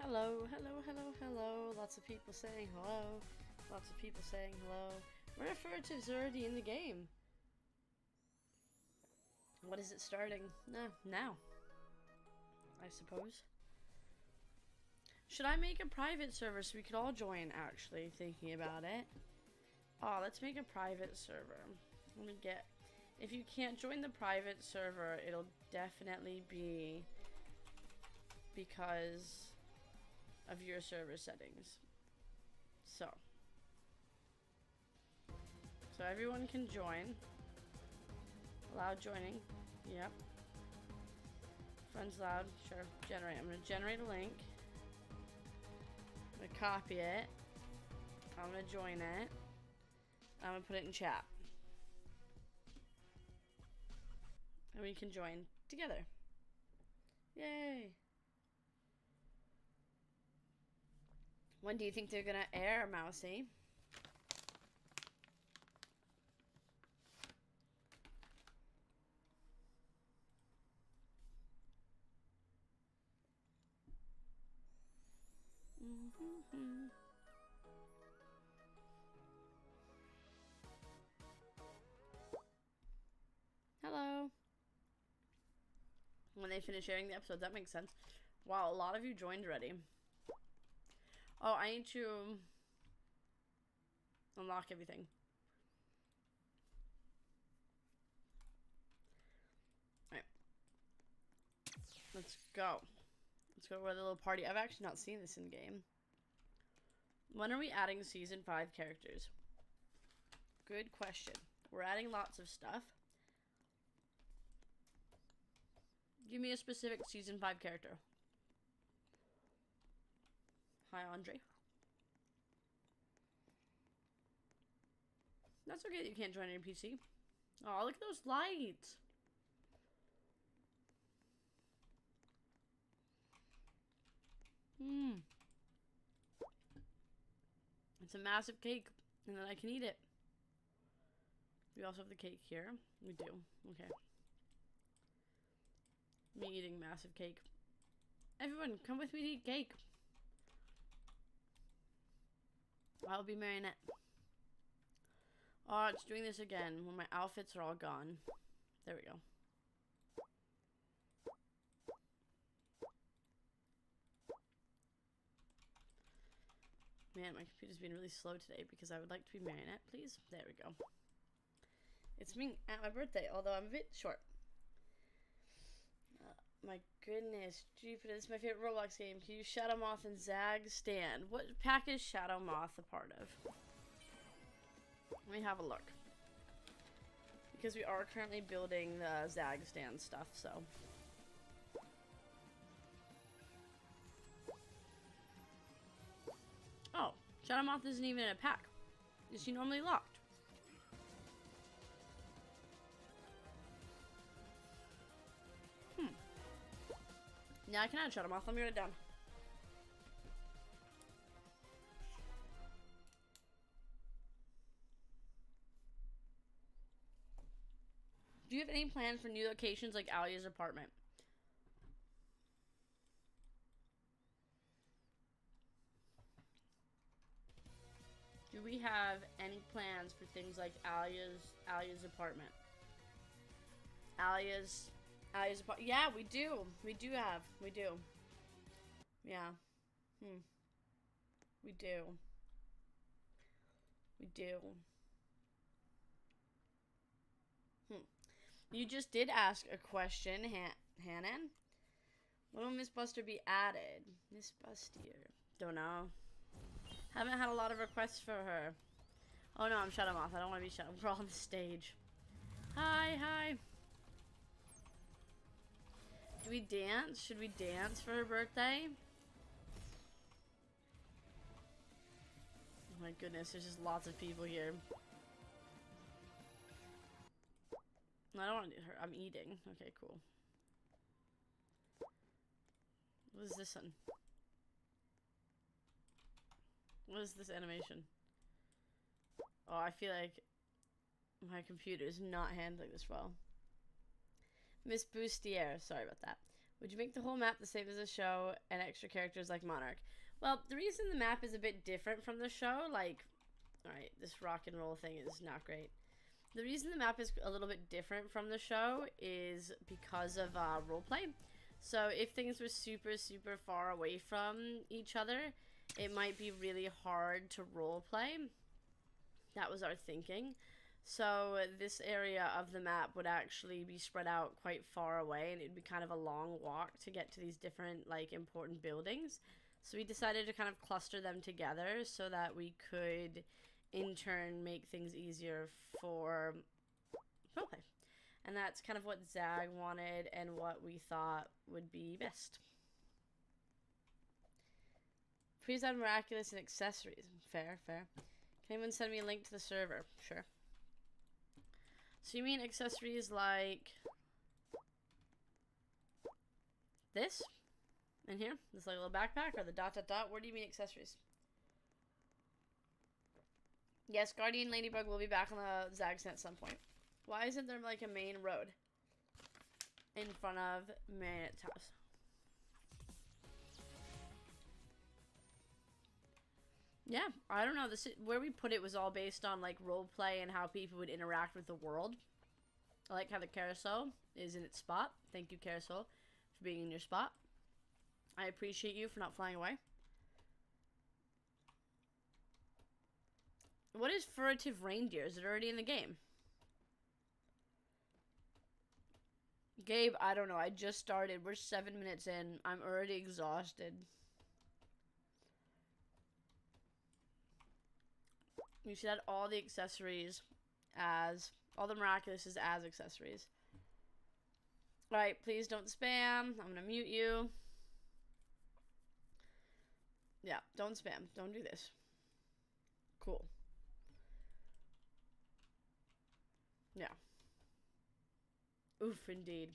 Hello, hello, hello, hello. Lots of people saying hello. Lots of people saying hello. Referatives are already in the game. What is it starting? No, now. I suppose. Should I make a private server so we could all join, actually, thinking about it? Oh, let's make a private server. Let me get... If you can't join the private server, it'll definitely be because of your server settings. So everyone can join. Allow joining. Yep. Friends allowed. Sure. Generate. I'm going to generate a link. I'm going to copy it. I'm going to join it. I'm going to put it in chat. And we can join together. Yay. When do you think they're going to air, Mousy? Hello. When they finish airing the episode, that makes sense. Wow, a lot of you joined already. Oh, I need to unlock everything. Alright. Let's go. Let's go with a little party. I've actually not seen this in game. When are we adding season 5 characters? Good question. We're adding lots of stuff. Give me a specific season 5 character. Hi, Andre. That's okay that you can't join your PC. Oh, look at those lights. It's a massive cake, and then I can eat it. We also have the cake here. We do. Okay. Me eating massive cake. Everyone, come with me to eat cake. I'll be Marinette. Oh, it's doing this again when my outfits are all gone. There we go. Man, my computer's been really slow today because I would like to be Marinette, please. There we go. It's me at my birthday, although I'm a bit short. My goodness, Jupiter, this is my favorite Roblox game. Can you use Shadow Moth and Zag stand? What pack is Shadow Moth a part of? Let me have a look. Because we are currently building the Zag stand stuff, so... Oh, Shadow Moth isn't even in a pack. Is she normally locked? Yeah, I can add Shadow Moth. Let me write it down. Do you have any plans for new locations like Alia's apartment? Do we have any plans for things like Alia's apartment? Alia's apartment. Yeah, we do. We do. Yeah. We do. You just did ask a question, Hannon. When will Miss Buster be added? Miss Buster. Don't know. Haven't had a lot of requests for her. Oh no, I'm Shadow Moth. I don't want to be Shadow. We're all on the stage. Hi. Do we dance? Should we dance for her birthday? Oh my goodness, there's just lots of people here. I don't want to do her. I'm eating. Okay, cool. What is this one? What is this animation? Oh, I feel like my computer is not handling this well. Miss Bustier, sorry about that. Would you make the whole map the same as the show and extra characters like Monarch? Well, the reason the map is a bit different from the show, like, alright, this rock and roll thing is not great. The reason the map is a little bit different from the show is because of roleplay. So if things were super, super far away from each other, it might be really hard to roleplay. That was our thinking. So this area of the map would actually be spread out quite far away, and it'd be kind of a long walk to get to these different, like, important buildings. So we decided to kind of cluster them together so that we could in turn make things easier for roleplay. And that's kind of what Zag wanted and what we thought would be best. Please add Miraculous and accessories. Fair, fair. Can anyone send me a link to the server? Sure. So you mean accessories like this? In here? This like little backpack or the dot dot dot? Where do you mean accessories? Yes, Guardian Ladybug will be back on the Zags at some point. Why isn't there like a main road in front of Marinette's house? Yeah, I don't know. This where we put it was all based on like role play and how people would interact with the world. I like how the carousel is in its spot. Thank you, carousel, for being in your spot. I appreciate you for not flying away. What is furtive reindeer? Is it already in the game? Gabe, I don't know. I just started. We're 7 minutes in. I'm already exhausted. You should add all the accessories as... all the Miraculouses as accessories. Alright, please don't spam. I'm gonna mute you. Yeah, don't spam. Don't do this. Cool. Yeah. Oof, indeed.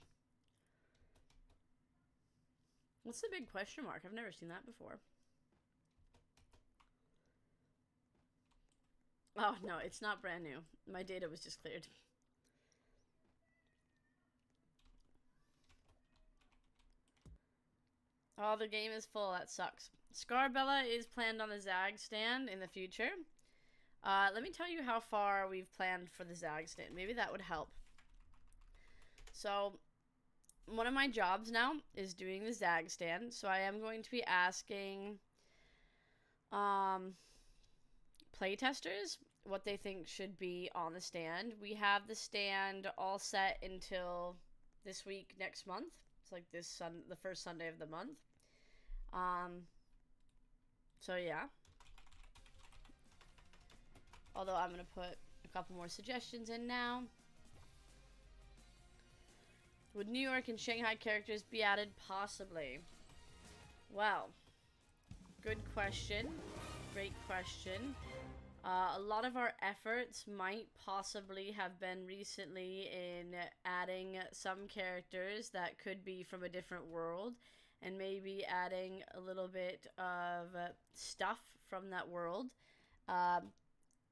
What's the big question mark? I've never seen that before. Oh, no, it's not brand new. My data was just cleared. Oh, the game is full. That sucks. Scarbella is planned on the Zag stand in the future. Let me tell you how far we've planned for the Zag stand. Maybe that would help. So, one of my jobs now is doing the Zag stand. So I am going to be asking playtesters what they think should be on the stand. We have the stand all set until this week, next month. It's like the first Sunday of the month. So yeah. Although I'm going to put a couple more suggestions in now. Would New York and Shanghai characters be added? Possibly. Well, good question. Great question. A lot of our efforts might possibly have been recently in adding some characters that could be from a different world, and maybe adding a little bit of stuff from that world.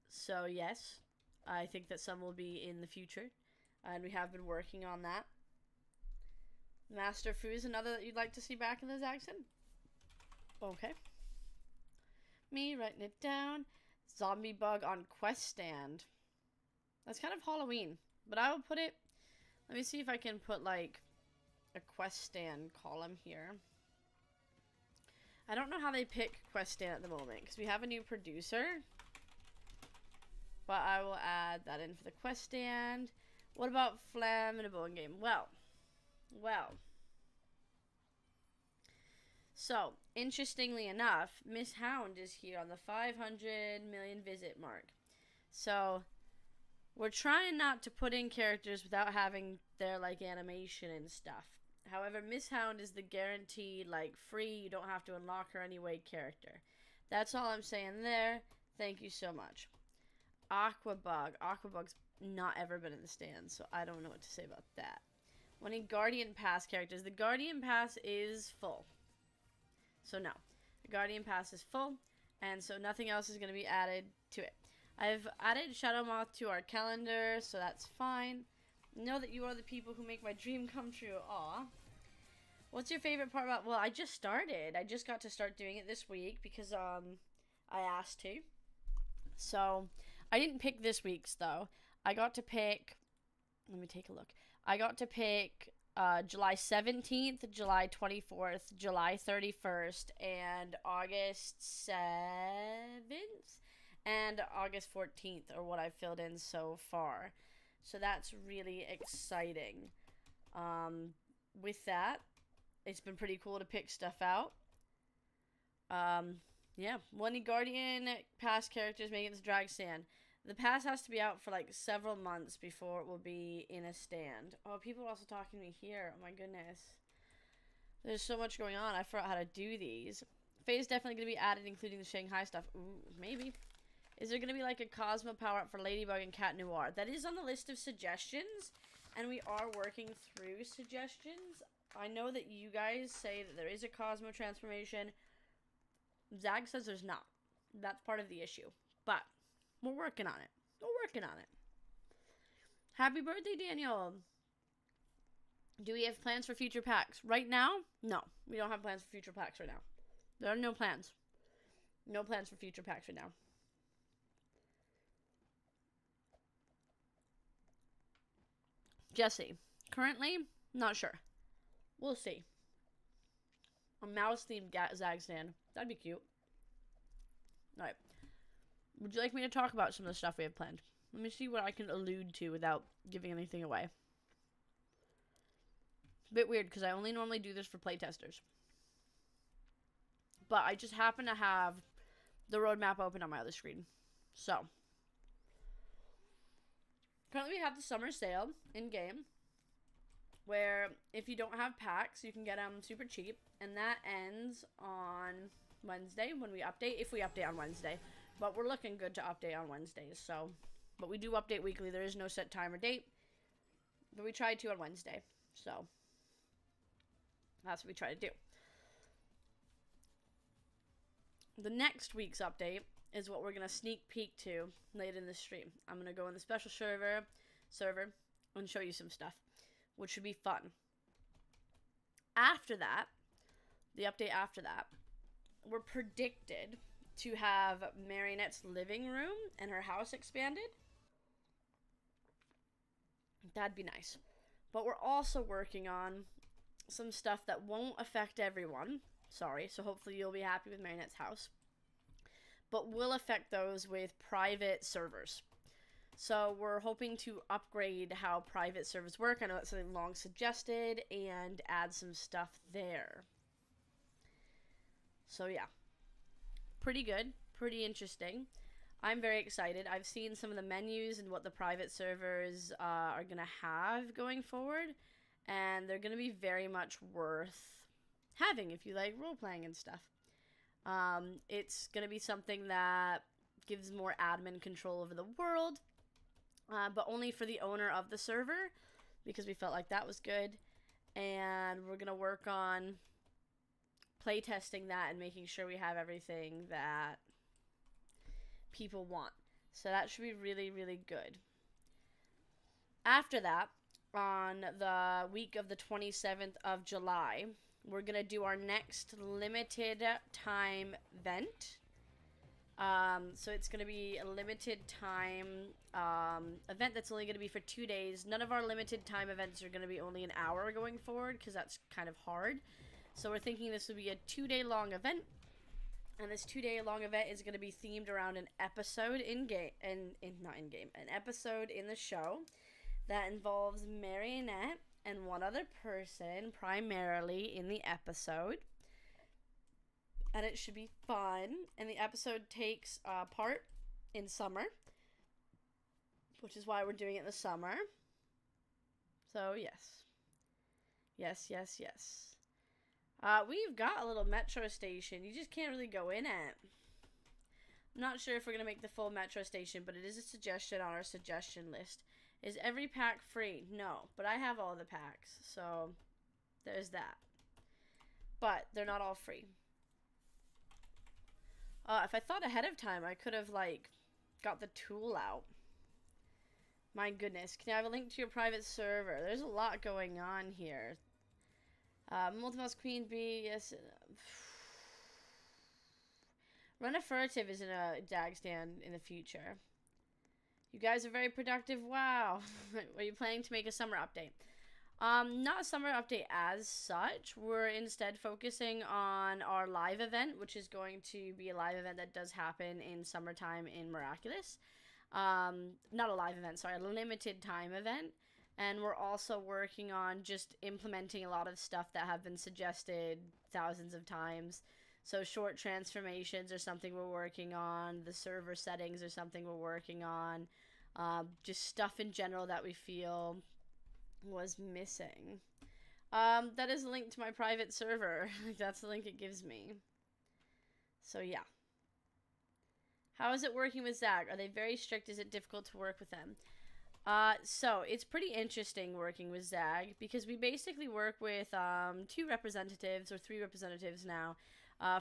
So yes, I think that some will be in the future, and we have been working on that. Master Fu is another that you'd like to see back in the Zaxxon? Okay. Me writing it down. Zombie bug on quest stand. That's kind of Halloween, but I will put it... Let me see if I can put, like, a quest stand column here. I don't know how they pick quest stand at the moment, because we have a new producer. But I will add that in for the quest stand. What about Flam in a bowling game? Well. So, interestingly enough, Miss Hound is here on the 500 million visit mark. So, we're trying not to put in characters without having their, like, animation and stuff. However, Miss Hound is the guaranteed, like, free, you don't have to unlock her anyway character. That's all I'm saying there. Thank you so much. Aquabug. Aquabug's not ever been in the stand, so I don't know what to say about that. Wanting Guardian Pass characters. The Guardian Pass is full. So no. The Guardian Pass is full, and so nothing else is going to be added to it. I've added Shadow Moth to our calendar, so that's fine. Know that you are the people who make my dream come true. Aw. What's your favorite part about... Well, I just started. I just got to start doing it this week because I asked to. So, I didn't pick this week's, though. I got to pick... Let me take a look. I got to pick July 17th, July 24th, July 31st, and August 7th, and August 14th are what I've filled in so far. So that's really exciting. With that, it's been pretty cool to pick stuff out. Yeah, one Guardian pass characters making this drag stand. The pass has to be out for like several months before it will be in a stand. Oh, people are also talking to me here. Oh my goodness. There's so much going on. I forgot how to do these. Faye is definitely going to be added, including the Shanghai stuff. Ooh, maybe. Is there going to be like a Cosmo power-up for Ladybug and Cat Noir? That is on the list of suggestions, and we are working through suggestions. I know that you guys say that there is a Cosmo transformation. Zag says there's not. That's part of the issue. But we're working on it. We're working on it. Happy birthday, Daniel. Do we have plans for future packs? Right now? No. We don't have plans for future packs right now. There are no plans. No plans for future packs right now. Jesse. Currently, not sure. We'll see. A mouse-themed Zag stand. That'd be cute. Alright. Would you like me to talk about some of the stuff we have planned? Let me see what I can allude to without giving anything away. It's a bit weird because I only normally do this for playtesters. But I just happen to have the roadmap open on my other screen. So. Currently we have the summer sale in-game. Where if you don't have packs, you can get them super cheap. And that ends on Wednesday when we update. If we update on Wednesday. But we're looking good to update on Wednesdays, so. But we do update weekly. There is no set time or date. But we try to on Wednesday. So. That's what we try to do. The next week's update is what we're going to sneak peek to later in the stream. I'm going to go in the special server and show you some stuff, which should be fun. After that, the update after that, we're predicted to have Marinette's living room and her house expanded. That'd be nice. But we're also working on some stuff that won't affect everyone. Sorry, so hopefully you'll be happy with Marinette's house. But will affect those with private servers. So we're hoping to upgrade how private servers work. I know that's something long suggested, and add some stuff there. So yeah. Pretty good, pretty interesting. I'm very excited. I've seen some of the menus and what the private servers are going to have going forward, and they're going to be very much worth having if you like role-playing and stuff. It's going to be something that gives more admin control over the world, but only for the owner of the server, because we felt like that was good, and we're going to work on playtesting that and making sure we have everything that people want. So that should be really, really good. After that, on the week of the 27th of July, we're going to do our next limited time event. So it's going to be a limited time event that's only going to be for 2 days. None of our limited time events are going to be only an hour going forward, because that's kind of hard. So we're thinking this will be a 2-day-long event, and this 2-day-long event is going to be themed around an episode in-game, an episode in the show that involves Marinette and one other person, primarily in the episode. And it should be fun, and the episode takes part in summer, which is why we're doing it in the summer. So, yes. Yes, yes, yes. We've got a little metro station. You just can't really go in it. I'm not sure if we're going to make the full metro station, but it is a suggestion on our suggestion list. Is every pack free? No, but I have all the packs, so there's that. But they're not all free. If I thought ahead of time, I could have, like, got the tool out. My goodness. Can I have a link to your private server? There's a lot going on here. Multimouse Queen Bee, yes. Run a furtive is in a Zag stand in the future. You guys are very productive. Wow. Are you planning to make a summer update? Not a summer update as such. We're instead focusing on our live event, which is going to be a live event that does happen in summertime in Miraculous. Not a live event, sorry, a limited time event. And we're also working on just implementing a lot of stuff that have been suggested thousands of times. So short transformations are something we're working on. The server settings are something we're working on. Just stuff in general that we feel was missing. That is a link to my private server. That's the link it gives me. So yeah. How is it working with Zag? Are they very strict? Is it difficult to work with them? So it's pretty interesting working with Zag because we basically work with 2 representatives or 3 representatives now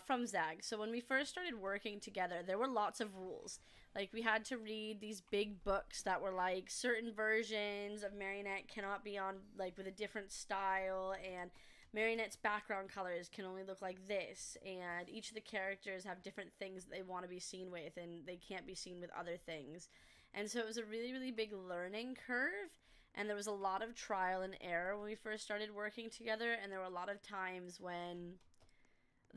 from Zag. So when we first started working together, there were lots of rules. Like, we had to read these big books that were like, certain versions of Marinette cannot be on, like, with a different style, and Marinette's background colors can only look like this, and each of the characters have different things that they want to be seen with, and they can't be seen with other things. And so it was a really, really big learning curve, and there was a lot of trial and error when we first started working together, and there were a lot of times when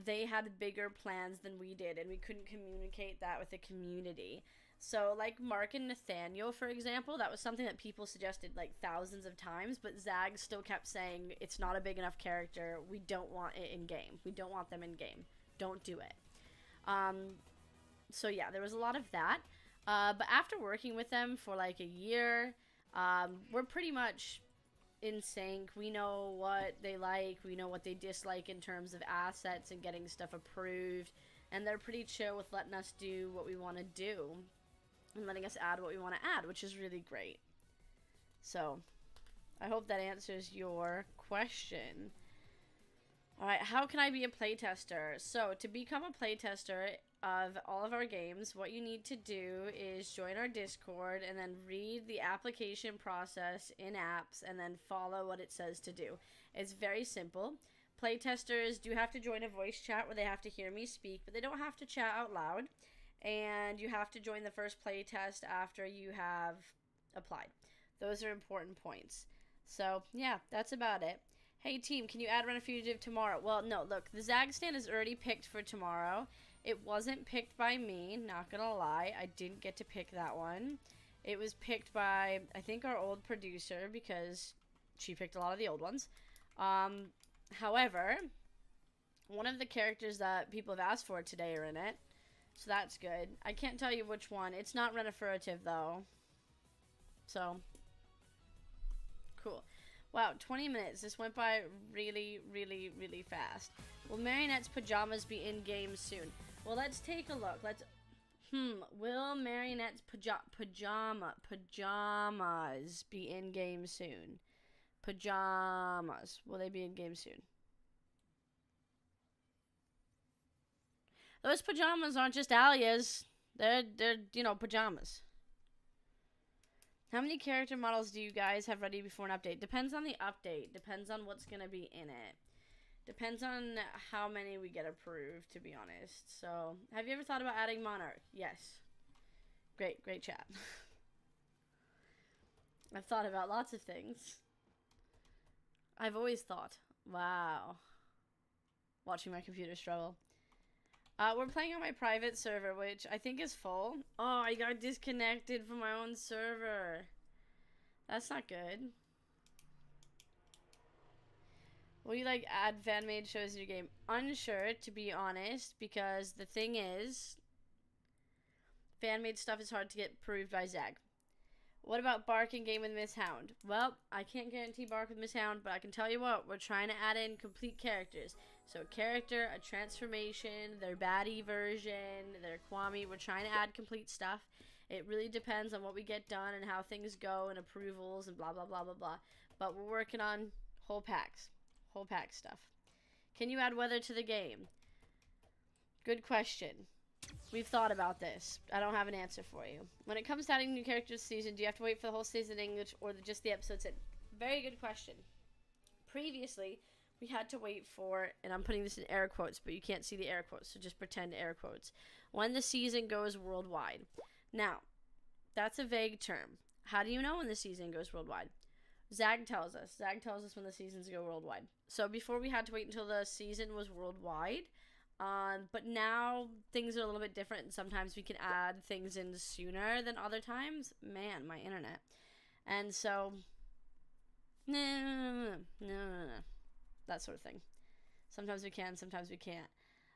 they had bigger plans than we did, and we couldn't communicate that with the community. So, like, Mark and Nathaniel, for example, that was something that people suggested, like, thousands of times, but Zag still kept saying, it's not a big enough character, we don't want it in-game. We don't want them in-game. Don't do it. So, yeah, there was a lot of that. But after working with them for, like, a year, we're pretty much in sync. We know what they like, we know what they dislike in terms of assets and getting stuff approved, and they're pretty chill with letting us do what we want to do and letting us add what we want to add, which is really great. So I hope that answers your question. Alright, how can I be a playtester? So to become a playtester of all of our games, what you need to do is join our Discord and then read the application process in apps and then follow what it says to do. It's very simple. Playtesters do have to join a voice chat where they have to hear me speak, but they don't have to chat out loud. And you have to join the first playtest after you have applied. Those are important points. So yeah, that's about it. Hey team, can you add Run a Fugitive tomorrow? Well, no, look, the Zag stand is already picked for tomorrow. It wasn't picked by me, not gonna lie. I didn't get to pick that one. It was picked by, I think, our old producer, because she picked a lot of the old ones. However, one of the characters that people have asked for today are in it, so that's good. I can't tell you which one. It's not Reniferative, though. So, cool. Wow, 20 minutes. This went by really, really, really fast. Will Marinette's pajamas be in-game soon? Well, let's take a look. Will Marinette's pajamas be in-game soon? Pajamas. Will they be in-game soon? Those pajamas aren't just alias. They're you know, pajamas. How many character models do you guys have ready before an update? Depends on the update. Depends on what's going to be in it. Depends on how many we get approved, to be honest. So, have you ever thought about adding Monarch? Yes. Great chat. I've thought about lots of things. I've always thought. Wow. Watching my computer struggle. We're playing on my private server, which I think is full. Oh, I got disconnected from my own server. That's not good. Will you, like, add fan-made shows in your game? Unsure, to be honest, because the thing is, fan-made stuff is hard to get approved by Zag. What about Bark in game with Miss Hound? Well, I can't guarantee Bark with Miss Hound, but I can tell you what, we're trying to add in complete characters. So a character, a transformation, their baddie version, their Kwame. We're trying to add complete stuff. It really depends on what we get done and how things go and approvals and blah, blah, blah, blah, blah. But we're working on whole packs. Whole pack stuff. Can you add weather to the game? Good question. We've thought about this. I don't have an answer for you. When it comes to adding new characters this season, do you have to wait for the whole season in English or just the episodes in? Very good question. Previously, we had to wait for, and I'm putting this in air quotes, but you can't see the air quotes, so just pretend air quotes, when the season goes worldwide. Now, that's a vague term. How do you know when the season goes worldwide? Zag tells us. Zag tells us when the seasons go worldwide. So before we had to wait until the season was worldwide, but now things are a little bit different, and sometimes we can add things in sooner than other times. Man, my internet. And so, no. That sort of thing. Sometimes we can, sometimes we can't.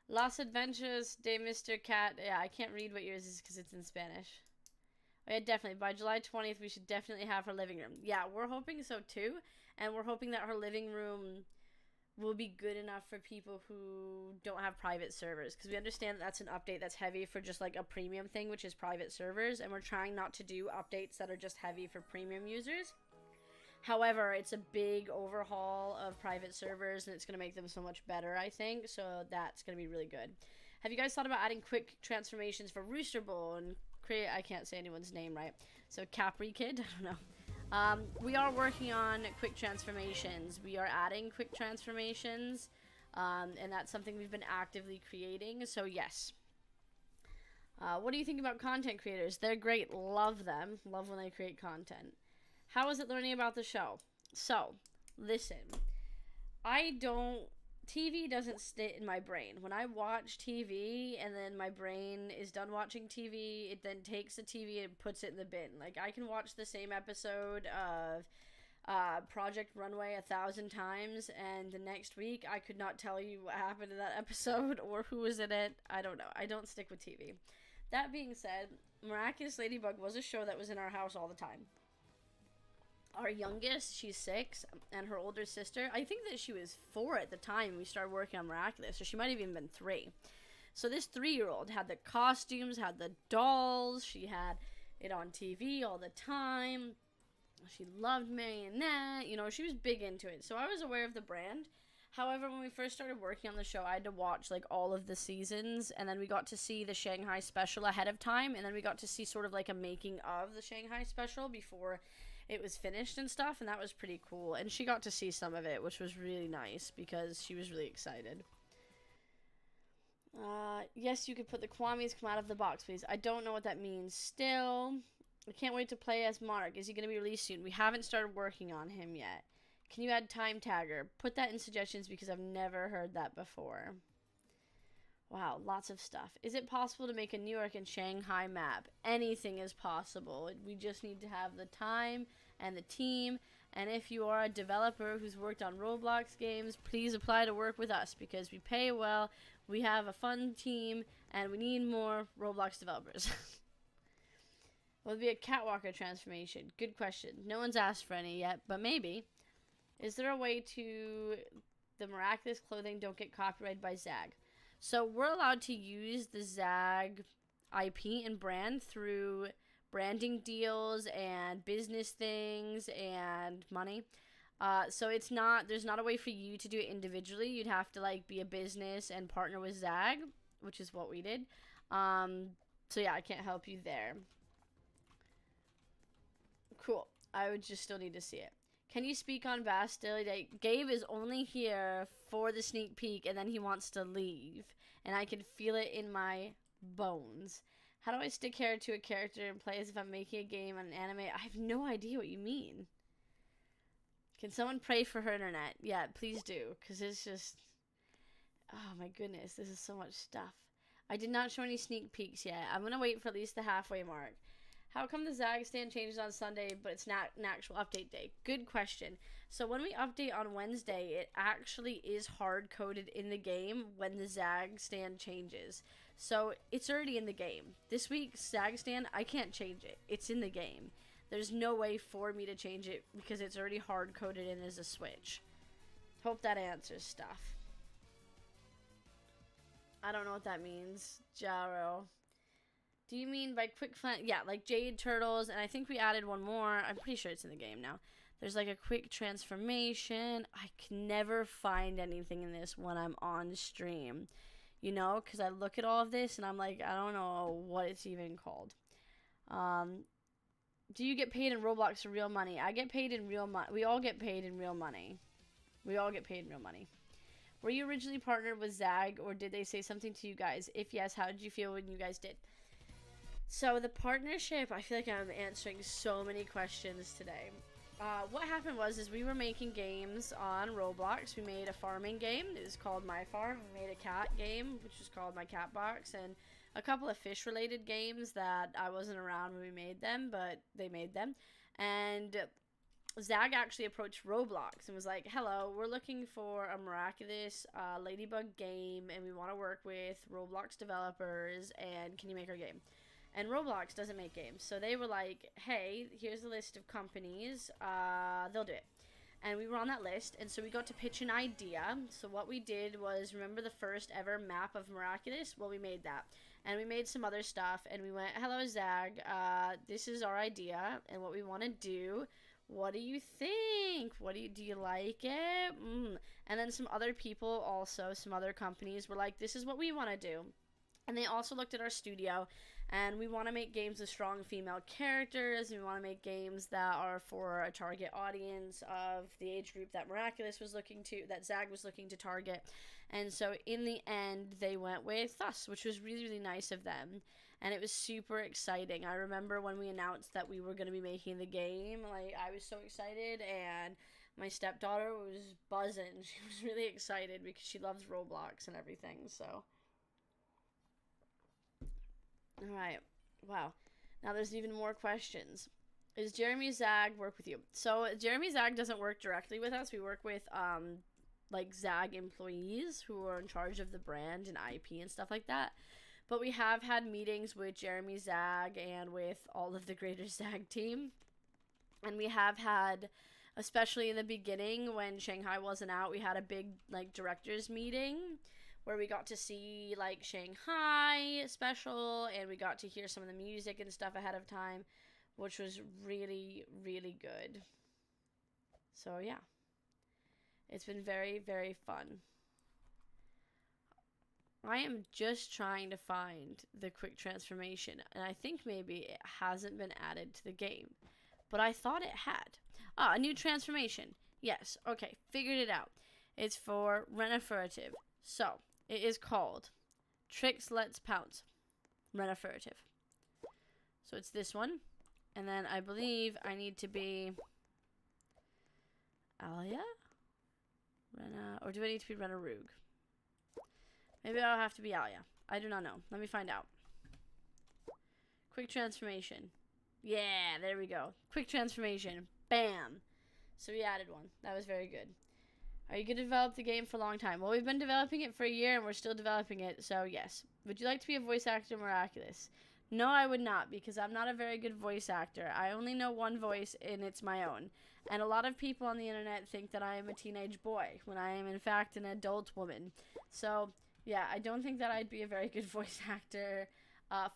Los Adventures de Mr. Cat. Yeah, I can't read what yours is because it's in Spanish. Oh, yeah, definitely. By July 20th, we should definitely have her living room. Yeah, we're hoping so too. And we're hoping that her living room will be good enough for people who don't have private servers. Because we understand that that's an update that's heavy for just like a premium thing, which is private servers. And we're trying not to do updates that are just heavy for premium users. However, it's a big overhaul of private servers, and it's going to make them so much better, I think. So that's going to be really good. Have you guys thought about adding quick transformations for Rooster Bowl and create... I can't say anyone's name right. So Capri Kid? I don't know. We are working on quick transformations. We are adding quick transformations, and that's something we've been actively creating. So yes. What do you think about content creators? They're great. Love them. Love when they create content. How is it learning about the show? So, listen. TV doesn't sit in my brain. When I watch TV and then my brain is done watching TV, it then takes the TV and puts it in the bin. Like, I can watch the same episode of Project Runway 1,000 times, and the next week I could not tell you what happened in that episode or who was in it. I don't know. I don't stick with TV. That being said, Miraculous Ladybug was a show that was in our house all the time. Our youngest, she's 6, and her older sister, I think that she was 4 at the time we started working on Miraculous, so she might have even been 3. So this 3-year-old had the costumes, had the dolls, she had it on TV all the time. She loved Marinette, you know, she was big into it. So I was aware of the brand. However, when we first started working on the show, I had to watch like all of the seasons, and then we got to see the Shanghai special ahead of time, and then we got to see sort of like a making of the Shanghai special before it was finished and stuff, and that was pretty cool. And she got to see some of it, which was really nice because she was really excited. Yes, you could put the Kwamis come out of the box, please. I don't know what that means. Still, I can't wait to play as Mark. Is he going to be released soon? We haven't started working on him yet. Can you add Time Tagger? Put that in suggestions because I've never heard that before. Wow, lots of stuff. Is it possible to make a New York and Shanghai map? Anything is possible. We just need to have the time and the team. And if you are a developer who's worked on Roblox games, please apply to work with us because we pay well, we have a fun team, and we need more Roblox developers. Will it be a catwalker transformation? Good question. No one's asked for any yet, but maybe. Is there a way to the Miraculous clothing don't get copyrighted by Zag? So we're allowed to use the Zag IP and brand through branding deals and business things and money. So it's not, there's not a way for you to do it individually. You'd have to like be a business and partner with Zag, which is what we did. So yeah, I can't help you there. Cool. I would just still need to see it. Can you speak on Bastille Day? Gabe is only here for the sneak peek, and then he wants to leave. And I can feel it in my bones. How do I stick hair to a character and play as if I'm making a game on an anime? I have no idea what you mean. Can someone pray for her internet? Yeah, please do. Because it's just... Oh my goodness, this is so much stuff. I did not show any sneak peeks yet. I'm going to wait for at least the halfway mark. How come the Zag stand changes on Sunday, but it's not an actual update day? Good question. So when we update on Wednesday, it actually is hard-coded in the game when the Zag stand changes. So it's already in the game. This week's Zag stand, I can't change it. It's in the game. There's no way for me to change it because it's already hard-coded in as a switch. Hope that answers stuff. I don't know what that means. Jaro. Do you mean by quick fun? Yeah, like Jade Turtles, and I think we added one more. I'm pretty sure it's in the game now. There's like a quick transformation. I can never find anything in this when I'm on stream. You know, because I look at all of this and I'm like, I don't know what it's even called. Do you get paid in Roblox for real money? I get paid in real money. We all get paid in real money. We all get paid real money. Were you originally partnered with Zag, or did they say something to you guys? If yes, how did you feel when you guys did? So the partnership, I feel like I'm answering so many questions today. What happened was we were making games on Roblox. We made a farming game. It was called My Farm. We made a cat game, which was called My Cat Box, and a couple of fish-related games that I wasn't around when we made them, but they made them. And Zag actually approached Roblox and was like, hello, we're looking for a Miraculous Ladybug game, and we want to work with Roblox developers, and can you make our game? And Roblox doesn't make games. So they were like, hey, here's a list of companies. They'll do it. And we were on that list. And so we got to pitch an idea. So what we did was, remember the first ever map of Miraculous? Well, we made that. And we made some other stuff. And we went, hello, Zag. This is our idea and what we want to do. What do you think? Do you like it? And then some other people also, some other companies were like, this is what we want to do. And they also looked at our studio, and we want to make games with strong female characters, and we want to make games that are for a target audience of the age group that that Zag was looking to target. And so in the end, they went with us, which was really, really nice of them. And it was super exciting. I remember when we announced that we were going to be making the game, like, I was so excited, and my stepdaughter was buzzing. She was really excited because she loves Roblox and everything, so. Alright, wow. Now there's even more questions. Is Jeremy Zag work with you? So Jeremy Zag doesn't work directly with us. We work with like Zag employees who are in charge of the brand and IP and stuff like that. But we have had meetings with Jeremy Zag and with all of the greater Zag team. And we have had, especially in the beginning when Shanghai wasn't out, we had a big like directors meeting where we got to see like Shanghai special, and we got to hear some of the music and stuff ahead of time, which was really, really good. So yeah, it's been very, very fun. I am just trying to find the quick transformation, and I think maybe it hasn't been added to the game, but I thought it had. A new transformation. Yes, okay, figured it out. It's for Reniferative. So it is called Tricks Let's Pounce Reniferative. So it's this one. And then I believe I need to be Alia? Or do I need to be Renarug? Maybe I'll have to be Alia. I do not know. Let me find out. Quick transformation. Yeah, there we go. Quick transformation. Bam. So we added one. That was very good. Are you going to develop the game for a long time? Well, we've been developing it for a year, and we're still developing it, so yes. Would you like to be a voice actor in Miraculous? No, I would not, because I'm not a very good voice actor. I only know one voice, and it's my own. And a lot of people on the internet think that I am a teenage boy, when I am, in fact, an adult woman. So, yeah, I don't think that I'd be a very good voice actor.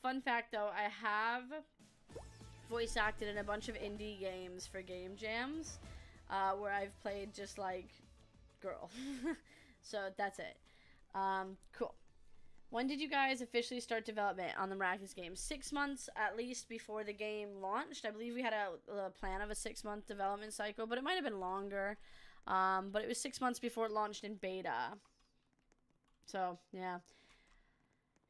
Fun fact, though, I have voice acted in a bunch of indie games for game jams, where I've played just, like, girl. So that's it. Cool. When did you guys officially start development on the Miraculous game? 6 months at least before the game launched. I believe we had a plan of a 6-month development cycle, but it might have been longer. But it was 6 months before it launched in beta. So yeah,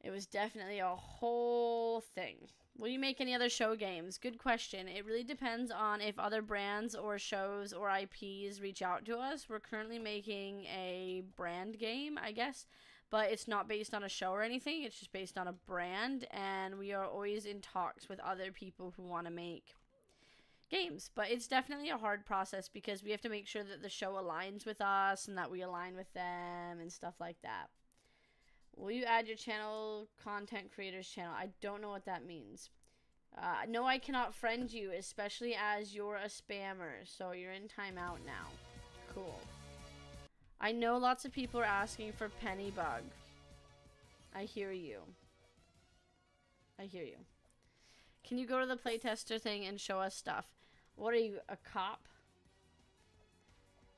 it was definitely a whole thing. Will you make any other show games? Good question. It really depends on if other brands or shows or IPs reach out to us. We're currently making a brand game, I guess, but it's not based on a show or anything. It's just based on a brand, and we are always in talks with other people who want to make games. But it's definitely a hard process because we have to make sure that the show aligns with us and that we align with them and stuff like that. Will you add your channel content creators channel? I don't know what that means. No, I cannot friend you, especially as you're a spammer. So you're in timeout now. Cool. I know lots of people are asking for Pennybug. I hear you. I hear you. Can you go to the playtester thing and show us stuff? What are you, a cop?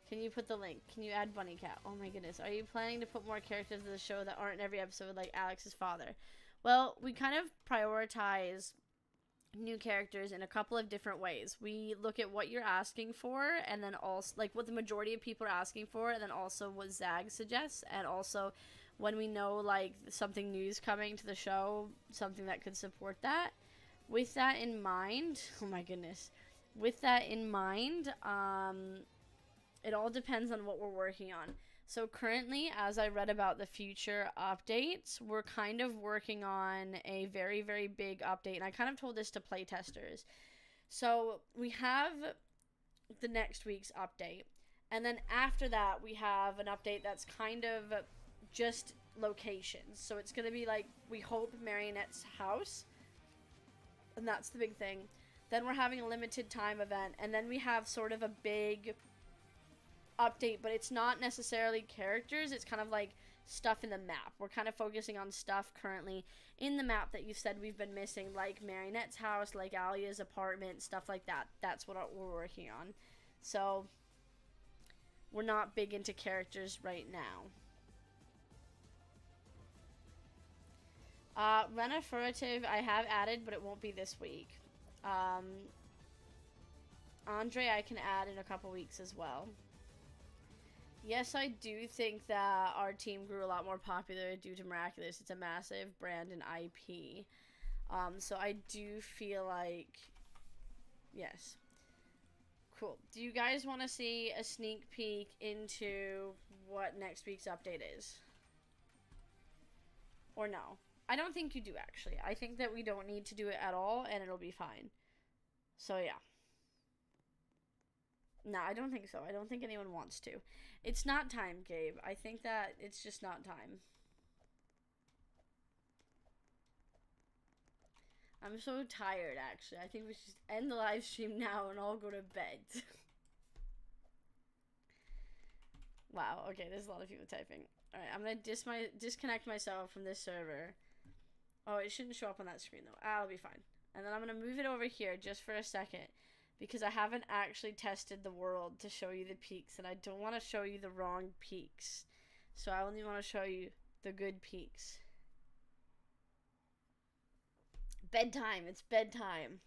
Can you put the link? Can you add Bunny Cat? Oh my goodness. Are you planning to put more characters in the show that aren't in every episode like Alex's father? Well, we kind of prioritize new characters in a couple of different ways. We look at what you're asking for, and then also like what the majority of people are asking for, and then also what Zag suggests, and also when we know like something new is coming to the show, something that could support that. With that in mind, oh my goodness, with that in mind, it all depends on what we're working on. So currently, as I read about the future updates, we're kind of working on a very, very big update. And I kind of told this to playtesters. So we have the next week's update. And then after that, we have an update that's kind of just locations. So it's going to be like, we hope, Marinette's house. And that's the big thing. Then we're having a limited time event. And then we have sort of a big update, but it's not necessarily characters. It's kind of like stuff in the map. We're kind of focusing on stuff currently in the map that you said we've been missing, like Marinette's house, like Alia's apartment, stuff like that. That's what we're working on. So we're not big into characters right now. Rena Furtive I have added, but it won't be this week. Andre I can add in a couple weeks as well. Yes, I do think that our team grew a lot more popular due to Miraculous. It's a massive brand and IP. So I do feel like, yes. Cool. Do you guys want to see a sneak peek into what next week's update is? Or no? I don't think you do, actually. I think that we don't need to do it at all, and it'll be fine. So, yeah. No, I don't think so. I don't think anyone wants to. It's not time, Gabe. I think that it's just not time. I'm so tired, actually. I think we should end the live stream now and all go to bed. Wow, okay, there's a lot of people typing. Alright, I'm gonna disconnect myself from this server. Oh, it shouldn't show up on that screen, though. I'll be fine. And then I'm gonna move it over here just for a second, because I haven't actually tested the world to show you the peaks, and I don't want to show you the wrong peaks. So I only want to show you the good peaks. Bedtime. It's bedtime.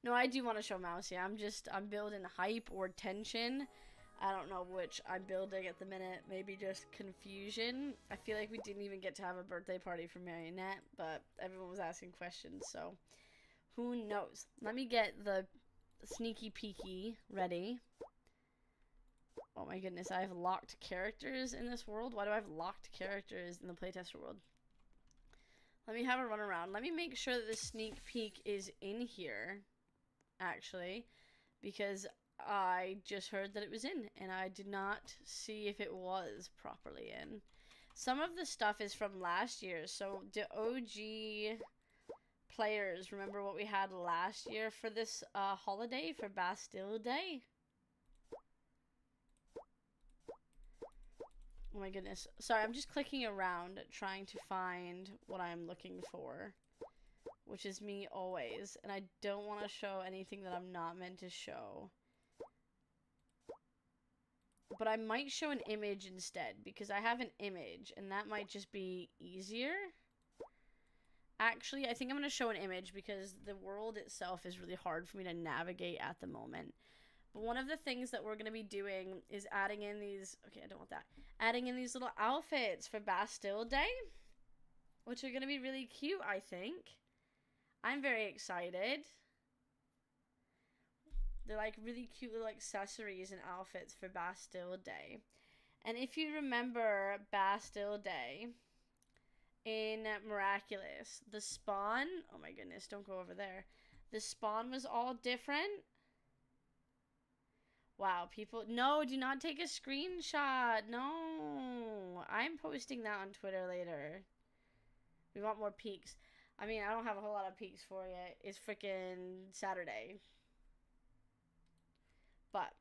No, I do want to show Mousy. I'm building hype or tension. I don't know which I'm building at the minute. Maybe just confusion. I feel like we didn't even get to have a birthday party for Marinette, but everyone was asking questions, so who knows? Let me get the sneaky peeky ready. Oh my goodness, I have locked characters in this world? Why do I have locked characters in the playtester world? Let me have a run around. Let me make sure that the sneak peek is in here, actually, because I just heard that it was in, and I did not see if it was properly in. Some of the stuff is from last year, so the OG players remember what we had last year for this holiday, for Bastille Day? Oh my goodness. Sorry, I'm just clicking around trying to find what I'm looking for, which is me always, and I don't want to show anything that I'm not meant to show. But I might show an image instead, because I have an image, and that might just be easier. Actually, I think I'm going to show an image because the world itself is really hard for me to navigate at the moment. But one of the things that we're going to be doing is adding in these... Okay, I don't want that. Adding in these little outfits for Bastille Day, which are going to be really cute, I think. I'm very excited. They're like really cute little accessories and outfits for Bastille Day. And if you remember Bastille Day in Miraculous, the spawn, oh my goodness, don't go over there. The spawn was all different. Wow, people, no, do not take a screenshot. No, I'm posting that on Twitter later. We want more peaks. I mean, I don't have a whole lot of peaks for you. It's freaking Saturday. But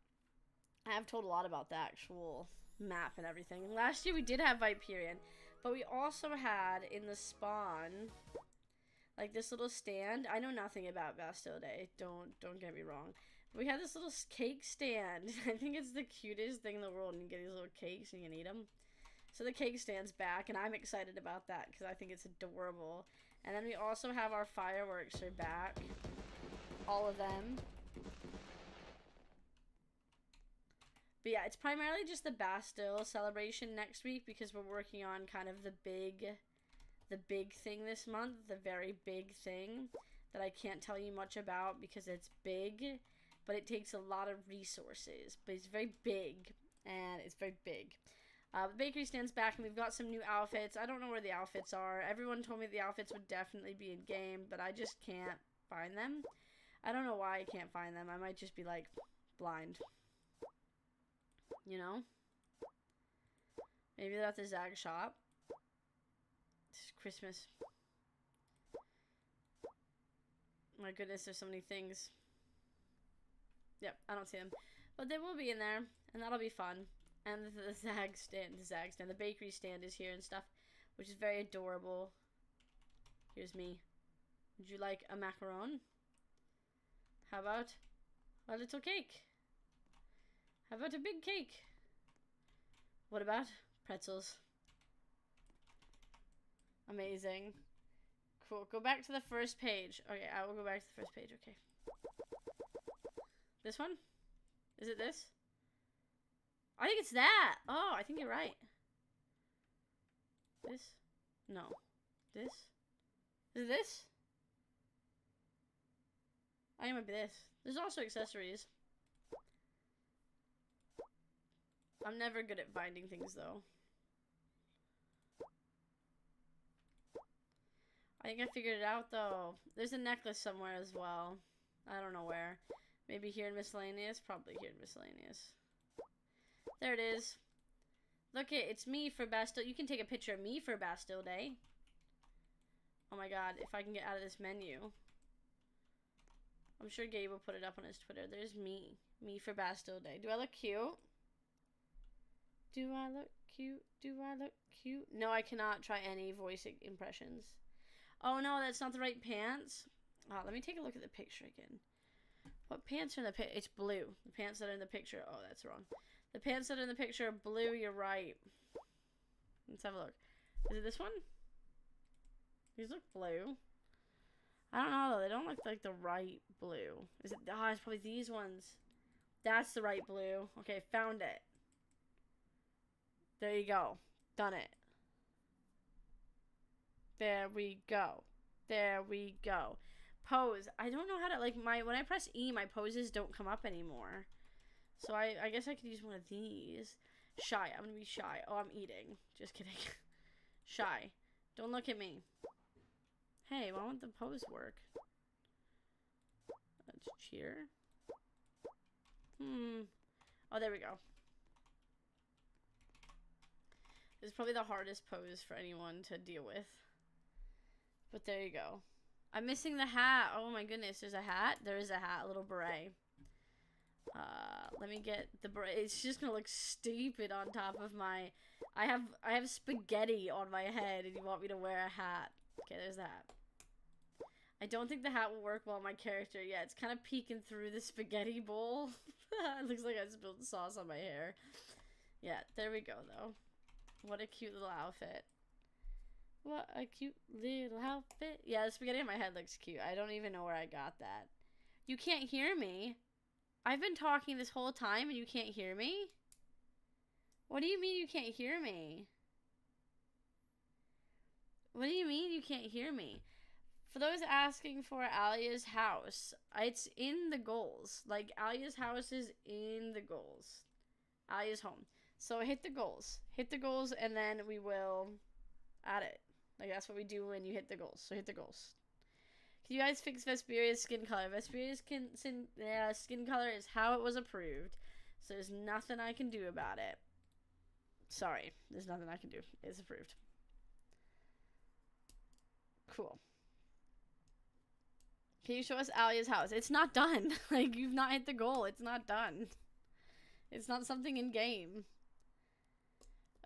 I have told a lot about the actual map and everything. Last year we did have Viperian, but we also had in the spawn like this little stand. I know nothing about Bastille Day. Don't get me wrong. We had this little cake stand. I think it's the cutest thing in the world. And you get these little cakes and you can eat them. So the cake stand's back, and I'm excited about that because I think it's adorable. And then we also have our fireworks are back. All of them. But yeah, it's primarily just the Bastille celebration next week because we're working on kind of the big thing this month, the very big thing that I can't tell you much about because it's big, but it takes a lot of resources. But it's very big, and it's very big. The bakery stands back, and we've got some new outfits. I don't know where the outfits are. Everyone told me the outfits would definitely be in game, but I just can't find them. I don't know why I can't find them. I might just be, like, blind. You know? Maybe they're at the Zag shop. It's Christmas. My goodness, there's so many things. Yep, I don't see them. But they will be in there, and that'll be fun. And the Zag stand, the bakery stand is here and stuff, which is very adorable. Here's me. Would you like a macaron? How about a little cake? How about a big cake? What about pretzels? Amazing. Cool. Go back to the first page. Okay, I will go back to the first page. Okay. This one? Is it this? I think it's that. Oh, I think you're right. This? No. This? Is it this? I think it might be this. There's also accessories. I'm never good at finding things, though. I think I figured it out, though. There's a necklace somewhere as well. I don't know where. Maybe here in Miscellaneous? Probably here in Miscellaneous. There it is. Look it, it's me for Bastille. You can take a picture of me for Bastille Day. Oh my god, if I can get out of this menu. I'm sure Gabe will put it up on his Twitter. There's me. Me for Bastille Day. Do I look cute? Do I look cute? Do I look cute? No, I cannot try any voice impressions. Oh no, that's not the right pants. Oh, let me take a look at the picture again. What pants are in the picture? It's blue. The pants that are in the picture. Oh, that's wrong. The pants that are in the picture are blue. You're right. Let's have a look. Is it this one? These look blue. I don't know though. They don't look like the right blue. Is it? Oh, it's probably these ones. That's the right blue. Okay, found it. There you go. Done it. There we go. There we go. Pose. I don't know how to, like, when I press E, my poses don't come up anymore. So I guess I could use one of these. Shy. I'm gonna be shy. Oh, I'm eating. Just kidding. Shy. Don't look at me. Hey, why won't the pose work? Let's cheer. Oh, there we go. This is probably the hardest pose for anyone to deal with. But there you go. I'm missing the hat. Oh my goodness, there's a hat? There is a hat, a little beret. Let me get the beret. It's just gonna look stupid on top of my... I have spaghetti on my head and you want me to wear a hat. Okay, there's the hat. I don't think the hat will work well on my character. Yeah, it's kind of peeking through the spaghetti bowl. It looks like I spilled sauce on my hair. Yeah, there we go though. What a cute little outfit. What a cute little outfit. Yeah, the spaghetti on my head looks cute. I don't even know where I got that. You can't hear me. I've been talking this whole time and you can't hear me? What do you mean you can't hear me? What do you mean you can't hear me? For those asking for Alia's house, it's in the goals. Like, Alia's house is in the goals. Alia's home. So hit the goals. Hit the goals and then we will add it. Like, that's what we do when you hit the goals. So hit the goals. Can you guys fix Vesperia's skin color? Vesperia's skin color is how it was approved. So there's nothing I can do about it. Sorry. There's nothing I can do. It's approved. Cool. Can you show us Alia's house? It's not done. Like, you've not hit the goal. It's not done. It's not something in game.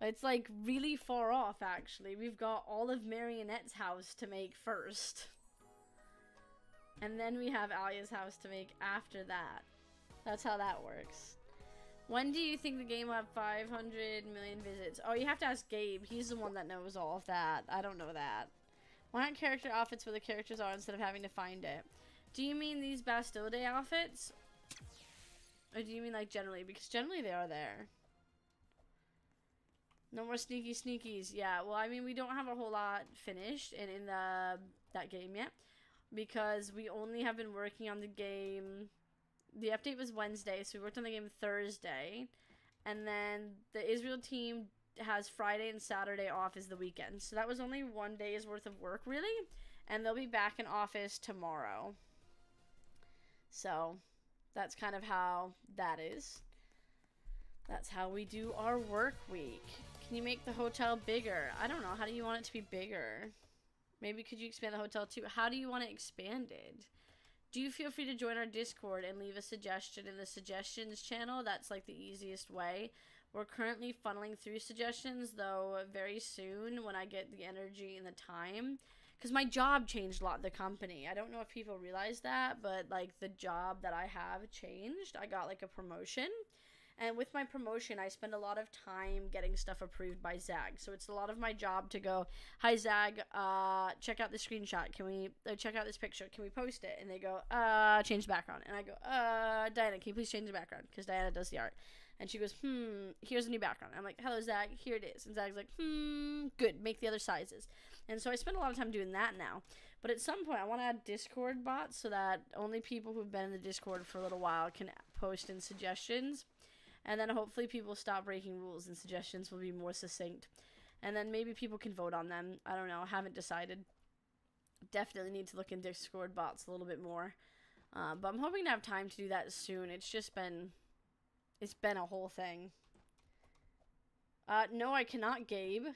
It's, like, really far off, actually. We've got all of Marinette's house to make first. And then we have Alia's house to make after that. That's how that works. When do you think the game will have 500 million visits? Oh, you have to ask Gabe. He's the one that knows all of that. I don't know that. Why aren't character outfits where the characters are instead of having to find it? Do you mean these Bastille Day outfits? Or do you mean like generally? Because generally they are there. No more sneaky sneakies. Yeah, well, I mean, we don't have a whole lot finished in that game yet. Because we only have been working on the game. The update was Wednesday, so we worked on the game Thursday. And then the Israel team has Friday and Saturday off as the weekend. So that was only 1 day's worth of work, really. And they'll be back in office tomorrow. So that's kind of how that is. That's how we do our work week. Can you make the hotel bigger? I don't know. How do you want it to be bigger? Maybe could you expand the hotel too? How do you want it expanded? Do you feel free to join our Discord and leave a suggestion in the suggestions channel? That's like the easiest way. We're currently funneling through suggestions, though very soon when I get the energy and the time. Because my job changed a lot in the company. I don't know if people realize that, but like the job that I have changed. I got like a promotion. And with my promotion, I spend a lot of time getting stuff approved by Zag. So it's a lot of my job to go, hi Zag, check out this screenshot. Can we, check out this picture. Can we post it? And they go, change the background. And I go, Diana, can you please change the background? Because Diana does the art. And she goes, here's a new background. I'm like, hello Zag, here it is. And Zag's like, good, make the other sizes. And so I spend a lot of time doing that now. But at some point, I want to add Discord bots so that only people who've been in the Discord for a little while can post in suggestions. And then hopefully people stop breaking rules and suggestions will be more succinct. And then maybe people can vote on them. I don't know. I haven't decided. Definitely need to look in Discord bots a little bit more. But I'm hoping to have time to do that soon. It's just been... It's been a whole thing. No, I cannot, Gabe.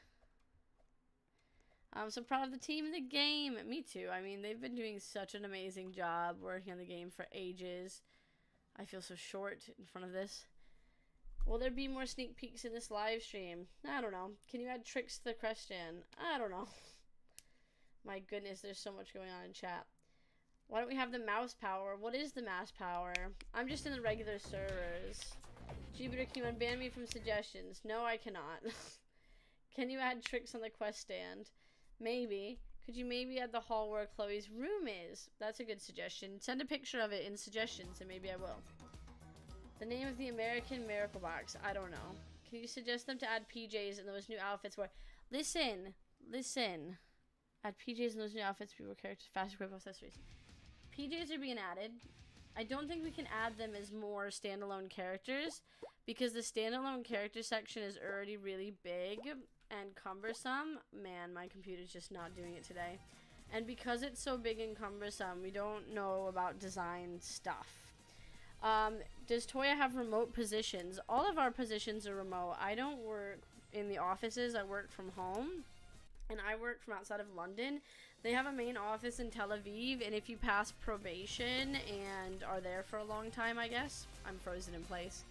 I'm so proud of the team in the game. Me too. I mean, they've been doing such an amazing job working on the game for ages. I feel so short in front of this. Will there be more sneak peeks in this live stream? I don't know. Can you add tricks to the question? I don't know. My goodness, there's so much going on in chat. Why don't we have the mouse power? What is the mouse power? I'm just in the regular servers. Jupiter, can you unban me from suggestions? No, I cannot. Can you add tricks on the quest stand? Maybe. Could you maybe add the hall where Chloe's room is? That's a good suggestion. Send a picture of it in suggestions and maybe I will. The name of the American Miracle Box. I don't know. Can you suggest them to add PJs and those new outfits where... Listen. Add PJs and those new outfits, people, characters, fast equip accessories. PJs are being added. I don't think we can add them as more standalone characters because the standalone character section is already really big and cumbersome. Man, my computer's just not doing it today. And because it's so big and cumbersome, we don't know about design stuff. Does Toya have remote positions? All of our positions are remote. I don't work in the offices. I work from home. And I work from outside of London. They have a main office in Tel Aviv. And if you pass probation and are there for a long time, I guess. I'm frozen in place.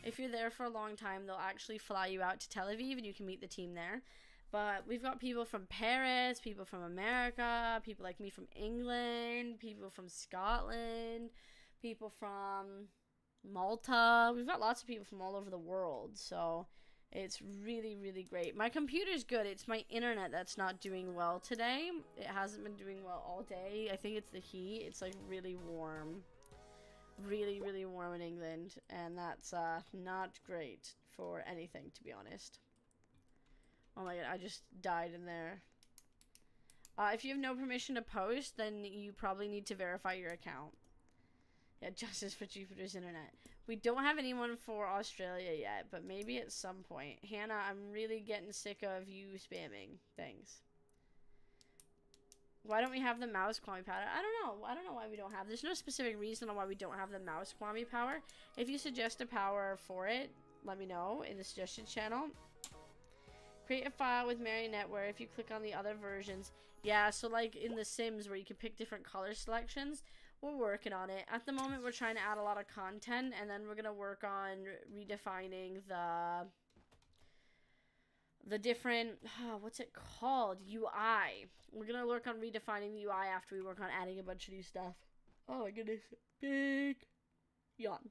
If you're there for a long time, they'll actually fly you out to Tel Aviv and you can meet the team there. But we've got people from Paris, people from America, people like me from England, people from Scotland, people from Malta. We've got lots of people from all over the world, so it's really, really great. My computer's good. It's my internet that's not doing well today. It hasn't been doing well all day. I think it's the heat. It's like really warm. Really, really warm in England, and that's not great for anything, to be honest. Oh my god, I just died in there. If you have no permission to post, then you probably need to verify your account. Yeah, justice for Jupiter's internet. We don't have anyone for Australia yet, but maybe at some point. Hannah, I'm really getting sick of you spamming things. Why don't we have the mouse Kwame power? I don't know. I don't know why we don't have. There's no specific reason on why we don't have the mouse Kwame power. If you suggest a power for it, let me know in the suggestion channel. Create a file with Marinette where if you click on the other versions. Yeah, so like in The Sims where you can pick different color selections. We're working on it. At the moment, we're trying to add a lot of content, and then we're going to work on redefining the different, what's it called? UI. We're going to work on redefining the UI after we work on adding a bunch of new stuff. Oh my goodness. Big yawn.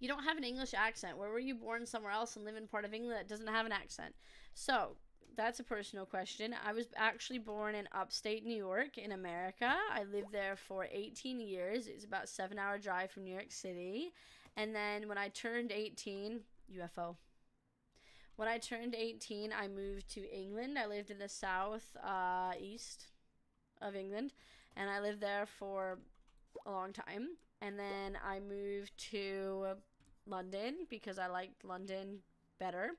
You don't have an English accent. Where were you born somewhere else and live in part of England that doesn't have an accent? So, that's a personal question. I was actually born in upstate New York in America. I lived there for 18 years. It's about a 7-hour drive from New York City. And then when I turned 18, UFO. When I turned 18, I moved to England. I lived in the south east of England, and I lived there for a long time. And then I moved to London because I liked London better.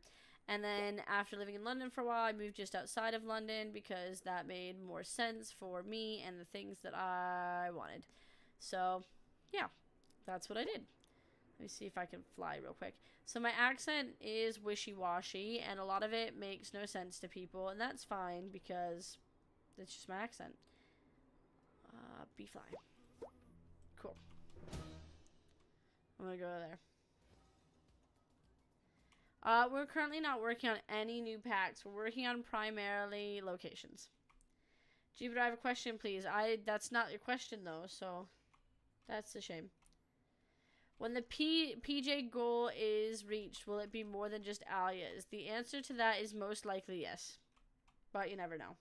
And then after living in London for a while, I moved just outside of London because that made more sense for me and the things that I wanted. So, yeah, that's what I did. Let me see if I can fly real quick. So my accent is wishy-washy, and a lot of it makes no sense to people, and that's fine because it's just my accent. Be fly. Cool. I'm gonna go there. We're currently not working on any new packs. We're working on primarily locations. Jupiter, I have a question, please. That's not your question, though, so that's a shame. When the PJ goal is reached, will it be more than just alias? The answer to that is most likely yes, but you never know.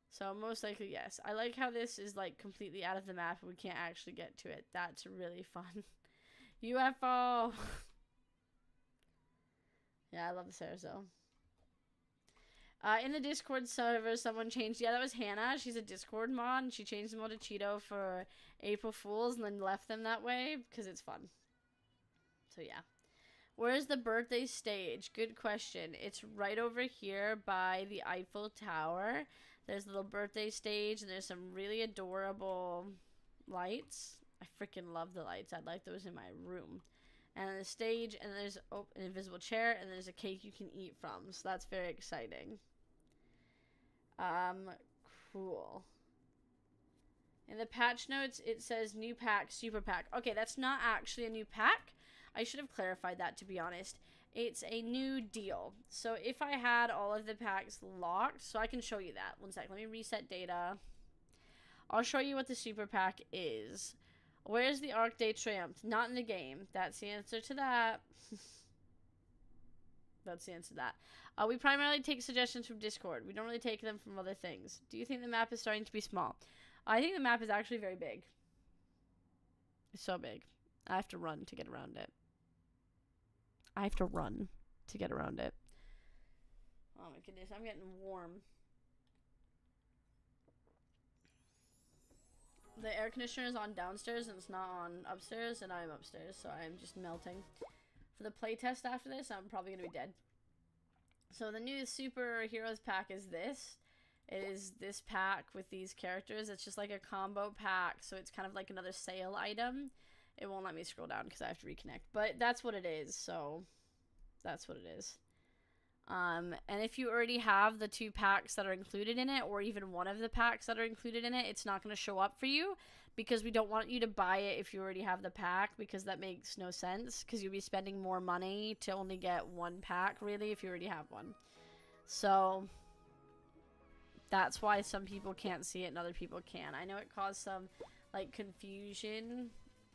So most likely yes. I like how this is like completely out of the map and we can't actually get to it. That's really fun. UFO. Yeah, I love the Cerazo. In the Discord server, someone changed. Yeah, that was Hannah. She's a Discord mod, and she changed them all to Cheeto for April Fools and then left them that way because it's fun. So, yeah. Where's the birthday stage? Good question. It's right over here by the Eiffel Tower. There's a little birthday stage, and there's some really adorable lights. I freaking love the lights. I'd like those in my room. And the stage, and there's an invisible chair, and there's a cake you can eat from. So that's very exciting. Cool. In the patch notes, it says new pack, super pack. Okay, that's not actually a new pack. I should have clarified that, to be honest. It's a new deal. So if I had all of the packs locked, so I can show you that. One sec, let me reset data. I'll show you what the super pack is. Where's the Arc de Triomphe? Not in the game. That's the answer to that. That's the answer to that. We primarily take suggestions from Discord. We don't really take them from other things. Do you think the map is starting to be small? I think the map is actually very big. It's so big. I have to run to get around it. I have to run to get around it. Oh my goodness, I'm getting warm. The air conditioner is on downstairs and it's not on upstairs, and I'm upstairs, so I'm just melting. For the playtest after this, I'm probably going to be dead. So the new superheroes pack is this. It is this pack with these characters. It's just like a combo pack, so it's kind of like another sale item. It won't let me scroll down because I have to reconnect, but that's what it is, so that's what it is. And if you already have the 2 packs that are included in it, or even one of the packs that are included in it, it's not going to show up for you because we don't want you to buy it if you already have the pack, because that makes no sense, because you'll be spending more money to only get 1 pack, really, if you already have one. So that's why some people can't see it and other people can. I know it caused some, like, confusion.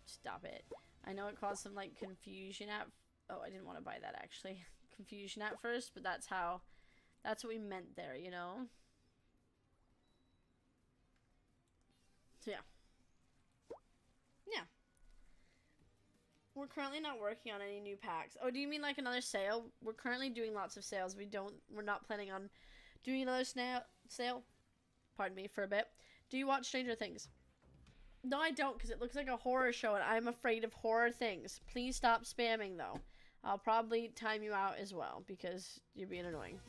Stop it. I know it caused some, like, confusion at... Oh, I didn't want to buy that, actually. Confusion at first, but that's what we meant there, you know? So, yeah. Yeah. We're currently not working on any new packs. Oh, do you mean like another sale? We're currently doing lots of sales. We're not planning on doing another sale. Pardon me, for a bit. Do you watch Stranger Things? No, I don't, because it looks like a horror show, and I'm afraid of horror things. Please stop spamming, though. I'll probably time you out as well, because you're being annoying.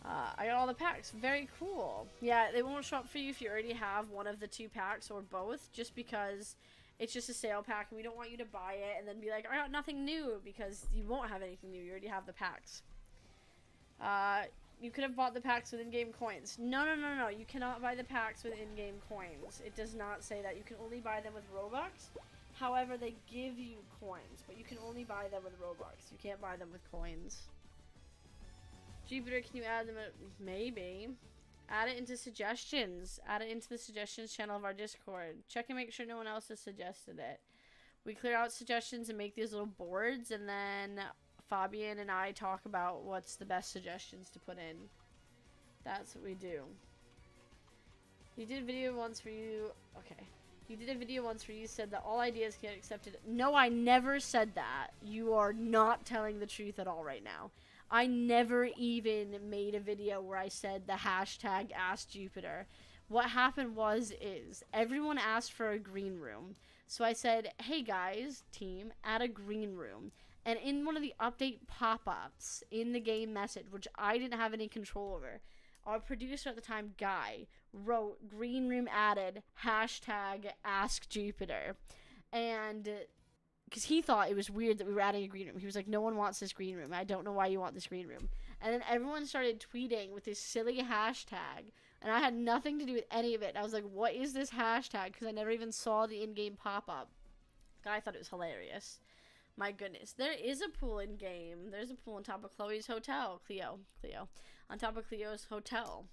I got all the packs. Very cool. Yeah, they won't show up for you if you already have one of the 2 packs, or both, just because it's just a sale pack, and we don't want you to buy it and then be like, I got nothing new, because you won't have anything new. You already have the packs. You could have bought the packs with in-game coins. No. You cannot buy the packs with in-game coins. It does not say that. You can only buy them with Robux. However, they give you coins, but you can only buy them with Robux. You can't buy them with coins. Jupiter, can you add them? Maybe. Add it into suggestions. Add it into the suggestions channel of our Discord. Check and make sure no one else has suggested it. We clear out suggestions and make these little boards, and then Fabian and I talk about what's the best suggestions to put in. That's what we do. You did a video once where you... Okay. You did a video once where you said that all ideas get accepted. No, I never said that. You are not telling the truth at all right now. I never even made a video where I said the hashtag Ask Jupiter. What happened is everyone asked for a green room. So I said, hey guys, team, add a green room. And in one of the update pop-ups in the game message, which I didn't have any control over, our producer at the time, Guy, wrote green room added, hashtag Ask Jupiter. And because he thought it was weird that we were adding a green room. He was like, no one wants this green room. I don't know why you want this green room. And then everyone started tweeting with this silly hashtag. And I had nothing to do with any of it. I was like, what is this hashtag? Because I never even saw the in-game pop-up. Guy thought it was hilarious. My goodness. There is a pool in-game. There's a pool on top of Chloe's hotel. Cleo. On top of Cleo's hotel.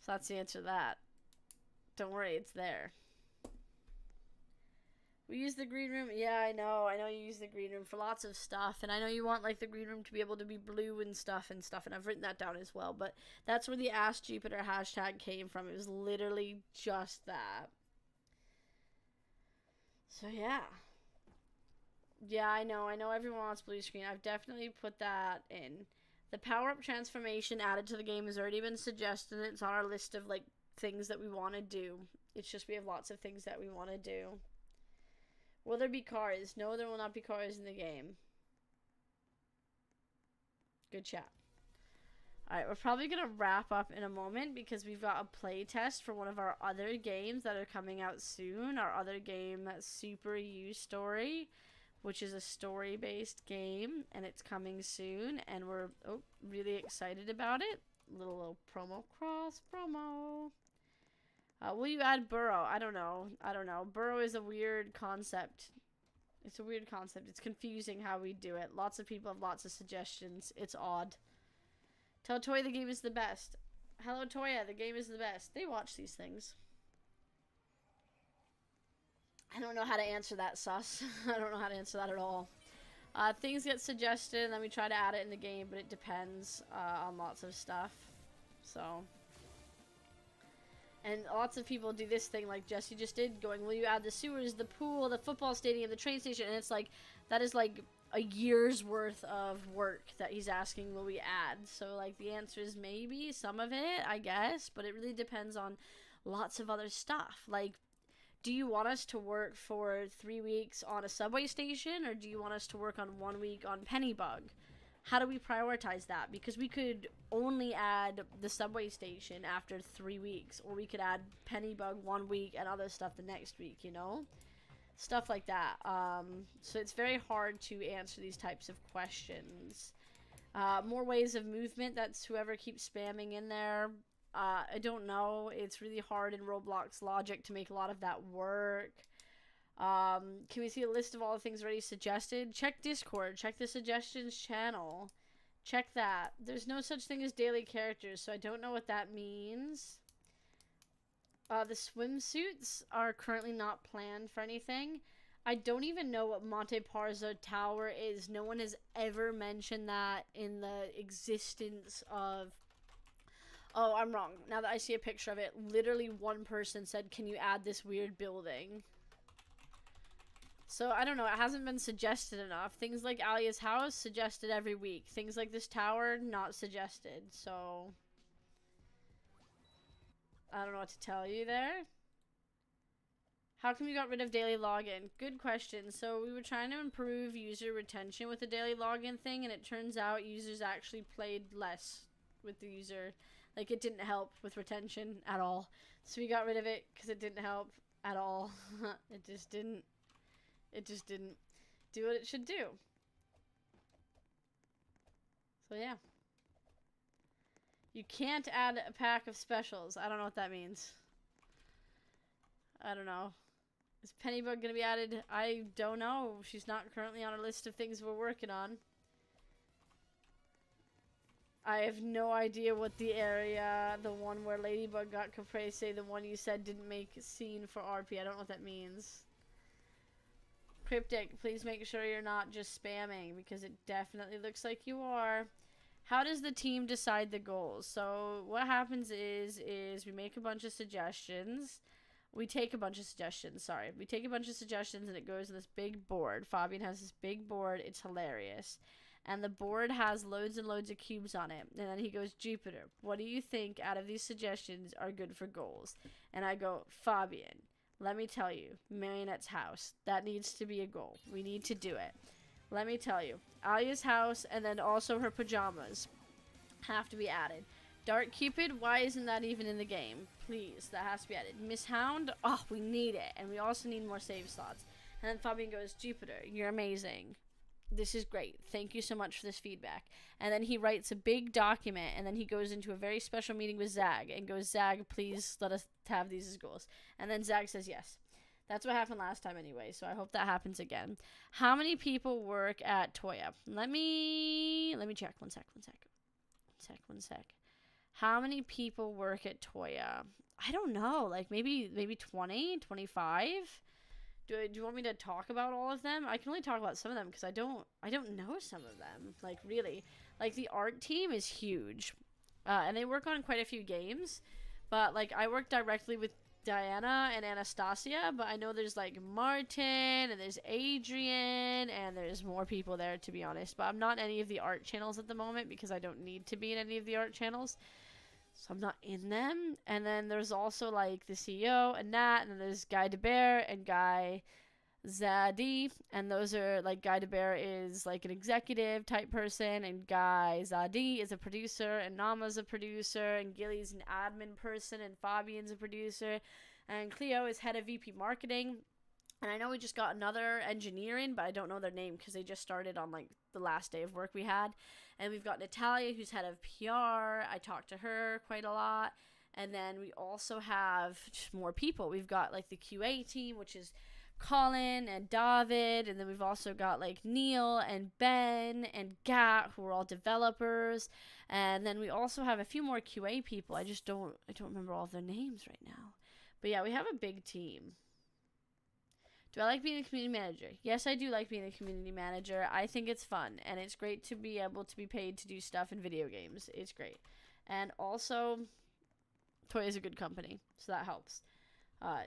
So that's the answer to that. Don't worry, it's there. We use the green room. Yeah, I know you use the green room for lots of stuff. And I know you want, like, the green room to be able to be blue and stuff. And I've written that down as well. But that's where the Ask Jupiter hashtag came from. It was literally just that. So, yeah. Yeah, I know everyone wants blue screen. I've definitely put that in. The power-up transformation added to the game has already been suggested. It's on our list of, like, things that we want to do. It's just we have lots of things that we want to do. Will there be cars? No, there will not be cars in the game. Good chat. Alright, we're probably going to wrap up in a moment because we've got a play test for one of our other games that are coming out soon. Our other game, Super U Story, which is a story-based game, and it's coming soon, and we're really excited about it. Little promo, cross-promo. Will you add Burrow? I don't know. Burrow is a weird concept. It's a weird concept. It's confusing how we do it. Lots of people have lots of suggestions. It's odd. Tell Toya the game is the best. Hello, Toya. The game is the best. They watch these things. I don't know how to answer that, sus. I don't know how to answer that at all. Things get suggested, and then we try to add it in the game, but it depends on lots of stuff. So... And lots of people do this thing like Jesse just did, going, will you add the sewers, the pool, the football stadium, the train station? And it's like, that is like a year's worth of work that he's asking, will we add? So, like, the answer is maybe, some of it, I guess, but it really depends on lots of other stuff. Like, do you want us to work for 3 weeks on a subway station, or do you want us to work on 1 week on Pennybug? How do we prioritize that? Because we could only add the subway station after 3 weeks, or we could add Pennybug 1 week and other stuff the next week, you know? Stuff like that. So it's very hard to answer these types of questions. More ways of movement, that's whoever keeps spamming in there. I don't know. It's really hard in Roblox logic to make a lot of that work. Can we see a list of all the things already suggested? Check Discord. Check the suggestions channel. Check that. There's no such thing as daily characters, so I don't know what that means. The swimsuits are currently not planned for anything. I don't even know what Monte Parzo Tower is. No one has ever mentioned that in the existence of... Oh, I'm wrong. Now that I see a picture of it, literally one person said, can you add this weird building? So, I don't know, it hasn't been suggested enough. Things like Alia's house, suggested every week. Things like this tower, not suggested. So, I don't know what to tell you there. How come you got rid of daily login? Good question. So, we were trying to improve user retention with the daily login thing, and it turns out users actually played less with the user. Like, it didn't help with retention at all. So, we got rid of it because it didn't help at all. It just didn't do what it should do. So yeah. You can't add a pack of specials. I don't know what that means. I don't know. Is Pennybug gonna be added? I don't know. She's not currently on our list of things we're working on. I have no idea what the area, the one where Ladybug got Caprese, the one you said didn't make a scene for RP. I don't know what that means. Cryptic, please make sure you're not just spamming, because it definitely looks like you are. How does the team decide the goals? So what happens is we make a bunch of suggestions. We take a bunch of suggestions, sorry. We take a bunch of suggestions and it goes on this big board. Fabian has this big board. It's hilarious. And the board has loads and loads of cubes on it. And then he goes, Jupiter, what do you think out of these suggestions are good for goals? And I go, Fabian, let me tell you, Marinette's house. That needs to be a goal. We need to do it. Let me tell you, Alia's house and then also her pajamas have to be added. Dark Cupid, why isn't that even in the game? Please, that has to be added. Miss Hound, oh, we need it. And we also need more save slots. And then Fabian goes, Jupiter, you're amazing. This is great. Thank you so much for this feedback. And then he writes a big document, and then he goes into a very special meeting with Zag and goes, Zag, please let us have these as goals. And then Zag says yes. That's what happened last time anyway, so I hope that happens again. How many people work at Toya? Let me check. One sec. How many people work at Toya? I don't know. Like maybe 20, 25? Do you want me to talk about all of them? I can only talk about some of them because I don't know some of them. Like really. Like the art team is huge. And they work on quite a few games. But like I work directly with Diana and Anastasia, but I know there's like Martin and there's Adrian and there's more people there, to be honest. But I'm not in any of the art channels at the moment because I don't need to be in any of the art channels. So I'm not in them. And then there's also like the CEO and Nat, and then there's Guy DeBear and Guy Zadi, and those are like Guy DeBear is like an executive type person, and Guy Zadi is a producer, and Nama's a producer, and Gilly's an admin person, and Fabian's a producer, and Cleo is head of VP marketing. And I know we just got another engineer in, but I don't know their name because they just started on like the last day of work we had. And we've got Natalia, who's head of PR. I talk to her quite a lot. And then we also have just more people. We've got like the QA team, which is Colin and David. And then we've also got like Neil and Ben and Gat, who are all developers. And then we also have a few more QA people. I don't remember all of their names right now. But yeah, we have a big team. Do I like being a community manager? Yes, I do like being a community manager. I think it's fun, and it's great to be able to be paid to do stuff in video games. It's great. And also, Toy is a good company, so that helps.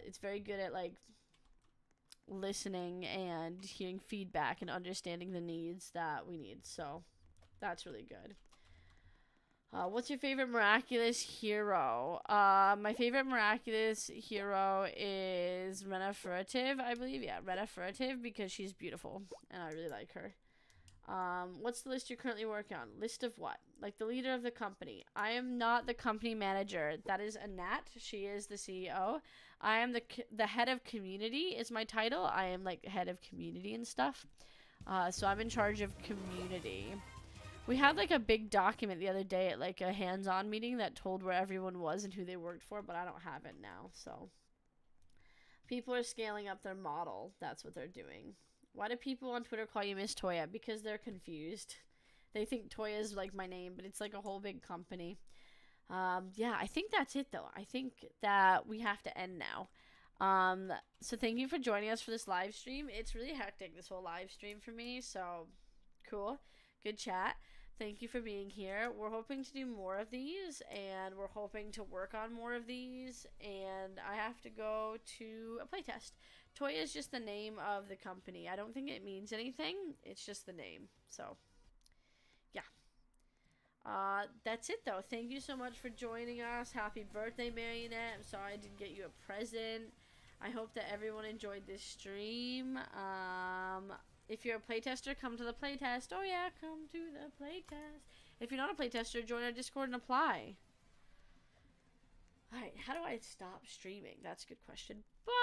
It's very good at, like, listening and hearing feedback and understanding the needs that we need, so that's really good. What's your favorite Miraculous hero? My favorite Miraculous hero is Rena Furtive, I believe. Yeah, Rena Furtive, because she's beautiful, and I really like her. What's the list you're currently working on? List of what? Like the leader of the company. I am not the company manager. That is Annette. She is the CEO. I am the head of community is my title. I am like head of community and stuff. So I'm in charge of community. We had like a big document the other day at like a hands-on meeting that told where everyone was and who they worked for, but I don't have it now, so. People are scaling up their model. That's what they're doing. Why do people on Twitter call you Miss Toya? Because they're confused. They think Toya is like my name, but it's like a whole big company. Yeah, I think that's it though. I think that we have to end now. So thank you for joining us for this live stream. It's really hectic, this whole live stream for me, so cool. Good chat. Thank you for being here. We're hoping to do more of these, and we're hoping to work on more of these, and I have to go to a playtest. Toya is just the name of the company. I don't think it means anything. It's just the name. So, yeah. That's it, though. Thank you so much for joining us. Happy birthday, Marinette. I'm sorry I didn't get you a present. I hope that everyone enjoyed this stream. If you're a playtester, come to the playtest. Oh yeah, come to the playtest. If you're not a playtester, join our Discord and apply. Alright, how do I stop streaming? That's a good question. Bye!